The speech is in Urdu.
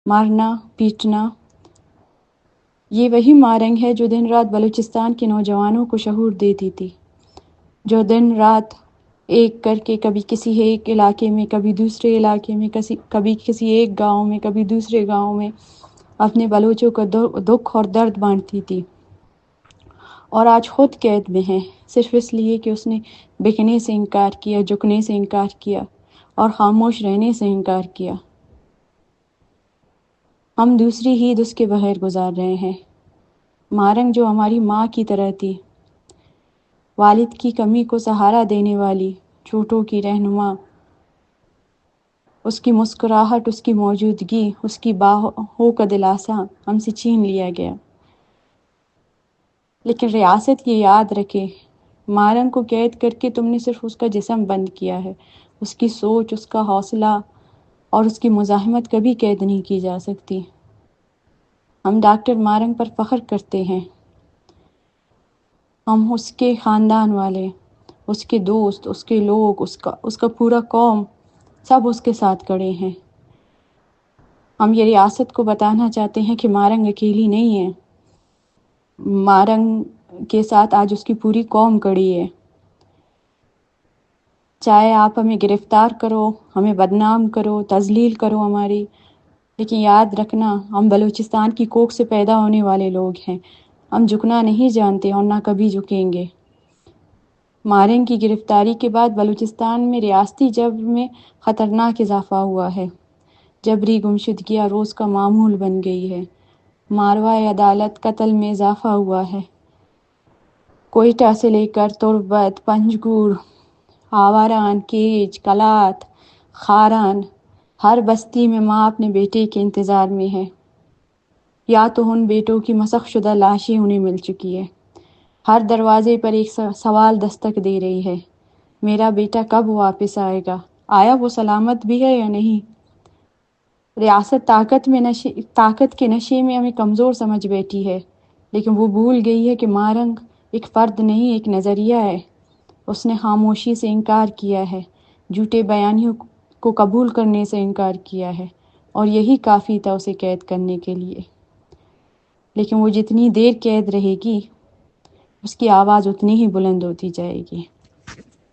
مارنا پیٹنا، یہ وہی مارنگ ہے جو دن رات بلوچستان کے نوجوانوں کو شعور دیتی تھی، جو دن رات ایک کر کے کبھی کسی ایک علاقے میں، کبھی دوسرے علاقے میں، کبھی کسی ایک گاؤں میں، کبھی دوسرے گاؤں میں اپنے بلوچوں کا دکھ اور درد بانٹتی تھی، اور آج خود قید میں ہے، صرف اس لیے کہ اس نے بکنے سے انکار کیا، جھکنے سے انکار کیا اور خاموش رہنے سے انکار کیا۔ ہم دوسری عید اس کے بغیر گزار رہے ہیں۔ مارنگ جو ہماری ماں کی طرح تھی، والد کی کمی کو سہارا دینے والی، چھوٹوں کی رہنما، اس کی مسکراہٹ، اس کی موجودگی، اس کی باہوں کا دلاسا ہم سے چھین لیا گیا۔ لیکن ریاست یہ یاد رکھے، مارنگ کو قید کر کے تم نے صرف اس کا جسم بند کیا ہے، اس کی سوچ، اس کا حوصلہ اور اس کی مزاحمت کبھی قید نہیں کی جا سکتی۔ ہم ڈاکٹر مارنگ پر فخر کرتے ہیں، ہم اس کے خاندان والے، اس کے دوست، اس کے لوگ، اس کا پورا قوم، سب اس کے ساتھ کھڑے ہیں۔ ہم یہ ریاست کو بتانا چاہتے ہیں کہ مارنگ اکیلی نہیں ہے، مارنگ کے ساتھ آج اس کی پوری قوم کھڑی ہے۔ چاہے آپ ہمیں گرفتار کرو، ہمیں بدنام کرو، تذلیل کرو ہماری، لیکن یاد رکھنا ہم بلوچستان کی کوکھ سے پیدا ہونے والے لوگ ہیں، ہم جھکنا نہیں جانتے اور نہ کبھی جھکیں گے۔ مارنگ کی گرفتاری کے بعد بلوچستان میں ریاستی جبر میں خطرناک اضافہ ہوا ہے، جبری گمشدگیاں روز کا معمول بن گئی ہے، ماروائے عدالت قتل میں اضافہ ہوا ہے۔ کوئٹہ سے لے کر تربت، پنجگور، آواران، کیج، کلات، خاران، ہر بستی میں ماں اپنے بیٹے کے انتظار میں ہے، یا تو ان بیٹوں کی مسخ شدہ لاشیں انہیں مل چکی ہے۔ ہر دروازے پر ایک سوال دستک دے رہی ہے، میرا بیٹا کب واپس آئے گا؟ آیا وہ سلامت بھی ہے یا نہیں؟ ریاست طاقت کے نشے میں ہمیں کمزور سمجھ بیٹھی ہے، لیکن وہ بھول گئی ہے کہ مارنگ ایک فرد نہیں، ایک نظریہ ہے۔ اس نے خاموشی سے انکار کیا ہے، جھوٹے بیانیوں کو قبول کرنے سے انکار کیا ہے، اور یہی کافی تھا اسے قید کرنے کے لیے۔ لیکن وہ جتنی دیر قید رہے گی، اس کی آواز اتنی ہی بلند ہوتی جائے گی۔